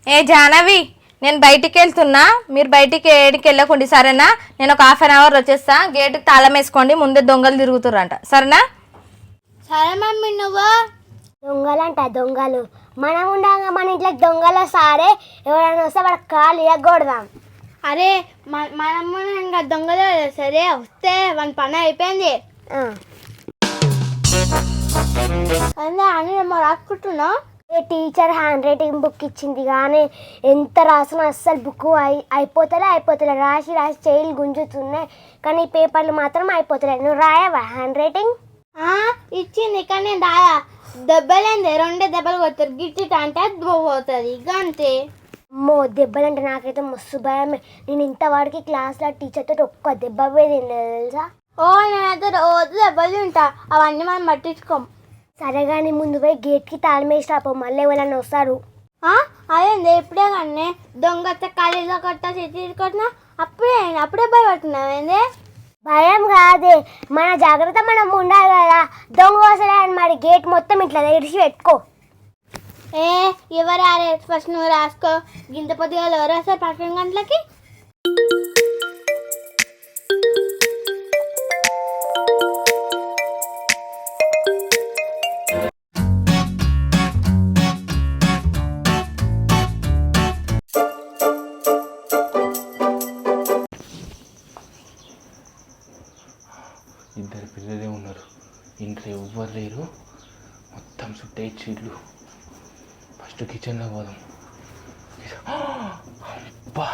ఏ జానవి, నేను బయటికి వెళ్తున్నా, మీరు బయటికి ఏడికి వెళ్ళకండి సరేనా? నేను ఒక హాఫ్ అన్ అవర్ వచ్చేస్తా. గేటుకి తాళం వేసుకోండి, ముందే దొంగలు తిరుగుతుర్రంట సరేనా? సరే మమ్మీ. నువ్వు దొంగలంట దొంగలు మనం ఉండగా మన ఇంట్లో దొంగలు సారే ఎవరైనా వస్తే వాళ్ళ కాలు ఇరగొడదాం. అరే మనమ్మ ఇంకా దొంగలు సరే వస్తే వాళ్ళ పని అయిపోయింది. అదే అని ఏమో రాసుకుంటున్నా. టీచర్ హ్యాండ్ రైటింగ్ బుక్ ఇచ్చింది కానీ ఎంత రాసినా అస్సలు బుక్ అయిపోతలే రాసి రాసి చేయిలు గుంజుతున్నాయి కానీ పేపర్లు మాత్రం అయిపోతలే. నువ్వు రాయవా హ్యాండ్ రైటింగ్? ఇచ్చింది కానీ నేను రాయా. దెబ్బలేంది 2 దెబ్బలు కొడతారు, గిట్టి అంటే పోతుంది ఇక అంతే. అమ్మో దెబ్బలంటే నాకైతే మస్తు భయమే. నేను ఇంతవాడికి క్లాస్లో టీచర్తో ఒక్క దెబ్బ పోయింది తెలుసా? నేనైతే రోజు దెబ్బలు ఉంటా, అవన్నీ మనం పట్టించుకోం. సరే కానీ ముందు పోయి గేట్కి తాళం వేసి రాపో, మళ్ళీ ఎవరైనా వస్తారు. అదేంది ఇప్పుడే కానీ దొంగ ఖాళీలో కొట్టా చేతి కొట్టినా అప్పుడే భయపడుతున్నావు ఏంది? భయం కాదే, మన జాగ్రత్త మనం ఉండాలి కదా. దొంగ వసలే అని మరి గేట్ మొత్తం ఇట్లా తెరిచి పెట్టుకో. ఎవరు ఆరే ఫస్ట్ నువ్వు రాసుకో. గింత పొద్దుగా ఎవరు వస్తారు 12 గంటలకి? ఇద్దరు పిల్లలే ఉన్నారు, ఇంట్లో ఎవ్వరు లేరు, మొత్తం చుట్టే చీట్లు. ఫస్ట్ కిచెన్లో పోదాం. అబ్బా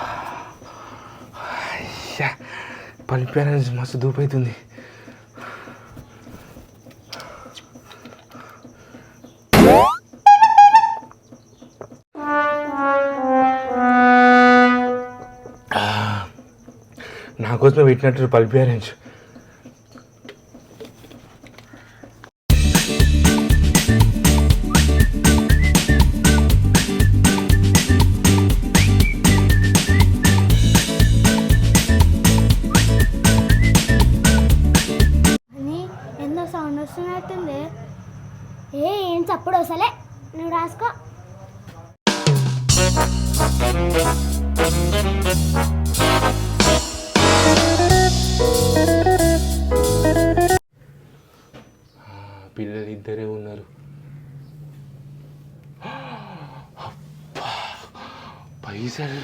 పలిపాన మస్తు దూపు అవుతుంది. నా కోసమే పెట్టినట్టు పల్పి అరేంజ్. ఏం చప్పుడు వసలే, నువ్వు రాసుకో. పిల్లలు ఇద్దరే ఉన్నారు. పైసలు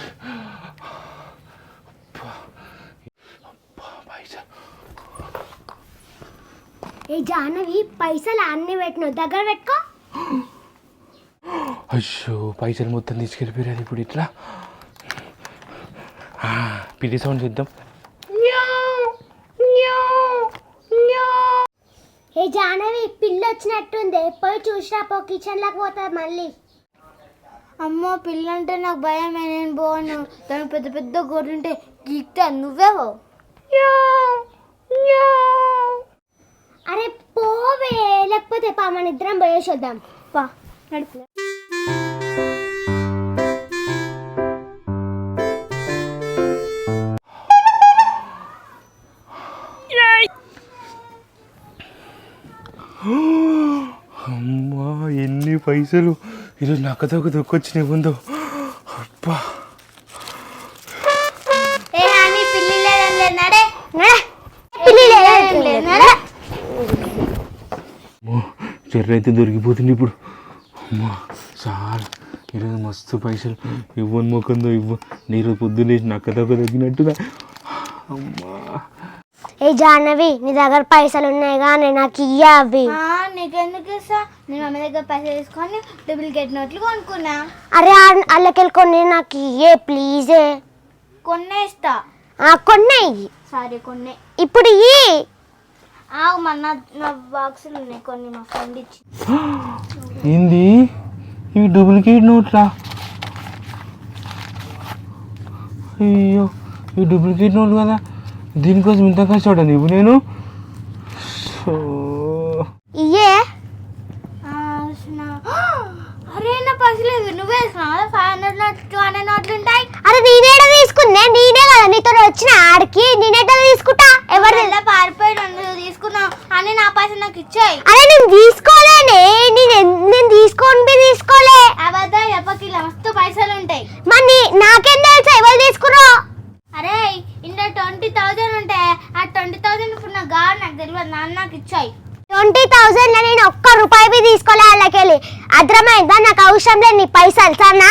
ఏ జాహ్నవి, పైసలు అన్ని పెట్టినావు, దగ్గర పెట్టుకో. అయ్యో పైసలు మొత్తం తీసుకెళ్ళిపోయారు. ఇప్పుడు ఇట్లా పిల్లి సౌండ్ చేద్దాం. ఏ జాహ్నవి, పిల్ల వచ్చినట్టుంది, పోయి చూసిరాపో, కిచెన్లోకి పోతుంది మళ్ళీ. అమ్మో పిల్ల అంటే నాకు భయమే, నేను పోను. దానికి పెద్ద పెద్ద గోడలు ఉంటే గీక్తా, నువ్వేవో. అరే పోవే, లేకపోతే పా మన ఇద్దరం పోయేసి వద్దాం. పా నడుపు. అమ్మా ఎన్ని పైసలు ఈరోజు నక్కదొక్క దొక్కొచ్చినాయి ముందు. అబ్బా చెర్ర అయితే దొరికిపోతుంది ఇప్పుడు. అమ్మా చాలా ఈరోజు మస్తు పైసలు. ఇవ్వని మొక్కందో ఈరోజు పొద్దున్న నక్కదొక్క తగ్గినట్టుగా. అమ్మా ఏ జాహ్నవి, నీ దగ్గర పైసలు ఉన్నాయి కానీ నాకు ఇయ్య అవి. నీకెందుకు ఇస్తా? నేను మమ్మీ దగ్గర పైసలు తీసుకొని డూప్లికేట్ నోట్లు కొనుక్కున్నా. అరే అల్లకెళ్ళి కొన్ని నాకు ఇయ్యే ప్లీజే. కొన్నే ఇస్తా. కొన్నాయి సరే కొన్నే ఇప్పుడు ఇయ్యి. నా బాక్సులు ఉన్నాయి కొన్ని, మా ఫ్రెండ్ ఇచ్చి. ఏంది ఇవి డూప్లికేట్ నోట్లా? అయ్యో ఇవి డూప్లికేట్ నోట్లు కదా, దీనికోసం ఇంత కష్టపడ్డాను ఇప్పుడు నేను. ఇయ్యే. అరే నా పైసలేదు, నువ్వే 500 నోట్లు 200 నోట్లు ఉంటాయి. అరే నేనేడ తీసుకున్నా, నేనే కదా నీతో వచ్చిన ఆడికి, నేనేట తీసుకుంటా. ఎవరు పారిపోయి 2 తీసుకున్నావు అని నా పైసలు నాకు ఇచ్చాయి. అరే నేను తీసుకోలేనే, నేను తీసుకోలే. అబద్ధం చెప్పకి, మస్తు పైసలు ఉంటాయి. తీసుకోలే వాళ్ళకెళ్ళి. అర్థమైందా? నాకు అవసరం లేదు నీ పైసలు సన్నా.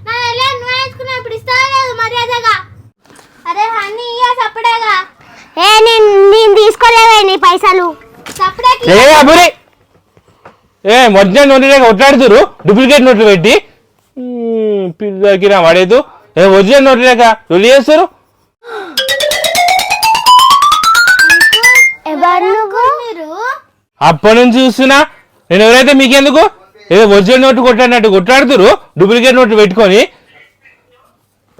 నువ్వు వేసుకున్నా ఇప్పుడు ఇస్తావా లేదు మర్యాదగా? అరే హనీ సప్పుడేగా. నేను తీసుకోలేవే నీ పైసలు. సప్పుడే ఒరిజినల్ నోట్లే కొట్లాడుతురు, డూప్లికేట్ నోట్లు పెట్టి పిల్లకి నా పడేదు. ఒరిజినల్ నోట్లేక రొల్లి చేస్తారు. మీరు అప్పటి నుంచి చూస్తున్నా నేను. ఎవరైతే మీకెందుకు? ఏదో ఒరిజినల్ నోటు కొట్లాడినట్టు కొట్లాడుతురు, డూప్లికేట్ నోట్లు పెట్టుకొని.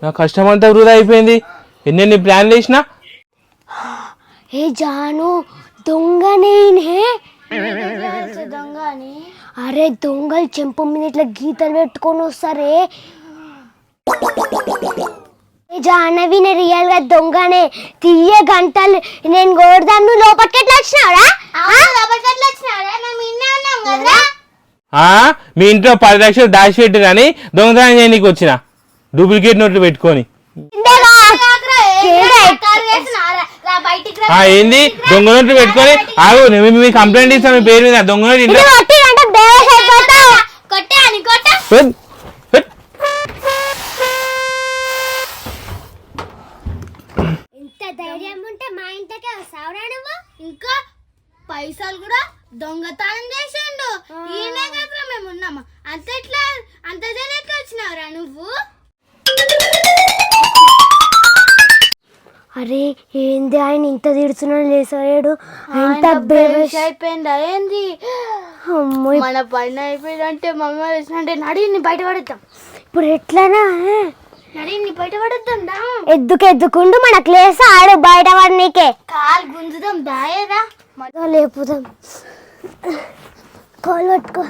నా కష్టం అంతా వృధా అయిపోయింది. ఎన్నెన్ని ప్లాన్లు వేసినా. ఏ జాను దొంగనేనే. దొంగ అని? అరే దొంగలు చెంప మీద ఇట్లా గీతలు పెట్టుకొని వస్తారే. జాహ్నవి నేను రియల్ గా దొంగనే. తీయ గంటలు నేను కొడదాం. నువ్వు లోపలికి ఎట్లా వచ్చినావురా? మీ ఇంట్లో 10 లక్షలు దాచి పెట్టిరని దొంగతనం చేయనీకి వచ్చిన, డూప్లికేట్ నోట్లు పెట్టుకొని. ఏంది దొంగ నోట్లు పెట్టుకొని? ఆగు, మీ కంప్లైంట్ ఇస్తాను మీ పేరు మీద. దొంగ నోట్లు ఇంట్లో ఇంకా పైసలు కూడా దొంగతనం చేసిండు. ఈయనే కదా మేము ఉన్నామా? అంత ఎట్లా వచ్చినావురా నువ్వు? అరే ఏంది ఆయన ఇంత తిడుతున్నాడు లేసాడు. ఎంత అయిపోయిందా ఏంది? మన పని అయిపోయిందంటే మమ్మల్ని వచ్చినంటే నడిని బయట పడేద్దాం. ఇప్పుడు ఎట్లానా? నడిని బయట పడేద్దాం. ఎద్దుకుంటూ మనకు లేసా ఆడు బయట పడనీకే. కాలు గుంజుదాం దాయేరా. లేపుదాం. కాలు పట్టుకో.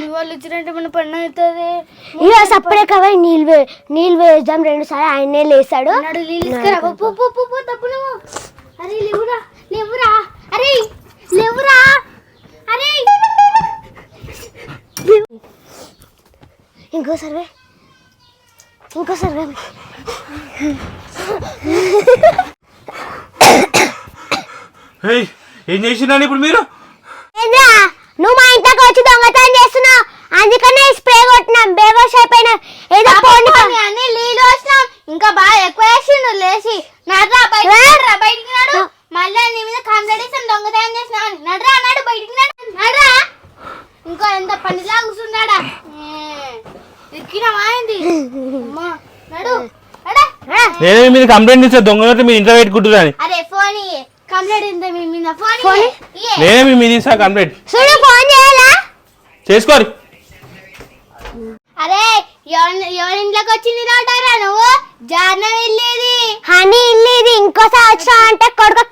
వాళ్ళు వచ్చినట్టే మన పని అవుతుంది. ఇక సప్పుడే కవై నీళ్ళు వేద్దాం. 2 సార్లు ఆయనే లేసాడు. అరే లేవురా లేవురా. అరే లేవురా. అరే ఇంకోసారి ఏం చేసినాను ఇప్పుడు మీరు? నువ్వు మా ఇంట్లోకి వచ్చి దొంగతనం చేస్తున్నావు. అందుకనే స్ప్రే కొట్టినాం. బేవోష్ అయిపోయినా. ఏదో అన్ని నీళ్ళు వచ్చినాం. ఇంకా బాగా ఎక్కువ వేసిండు లేచి. నడ్రా బయటికి నాడు. మళ్ళీ నీ మీద కంప్లైంట్ ఇస్తాం దొంగతనం చేసినా. నడ్రా అన్నాడు బయటికి నడ్రా. ఇంకో ఎంత పనిలా కూర్చున్నాడా? ఎక్కినామాయింది నడు. నేనే మీద కంప్లైంట్ ఇస్తా, దొంగ నోట్లు మీరు ఇంట్లో పెట్టుకుంటున్నా అని. అరే ఫోన్ కంప్లైంట్ ఇంత మీ మీద ఫోన్ నేనే మీ మీద ఇస్తా కంప్లైంట్. ఫోన్ చేయాలా? చేసుకోరు. అరే ఎవరి ఇంట్లోకి వచ్చింది రాటారా నువ్వు? జాహ్నవి ఇల్లేది. హనీ ఇల్లేది. ఇంకోసారి వచ్చా అంటే కొడుకు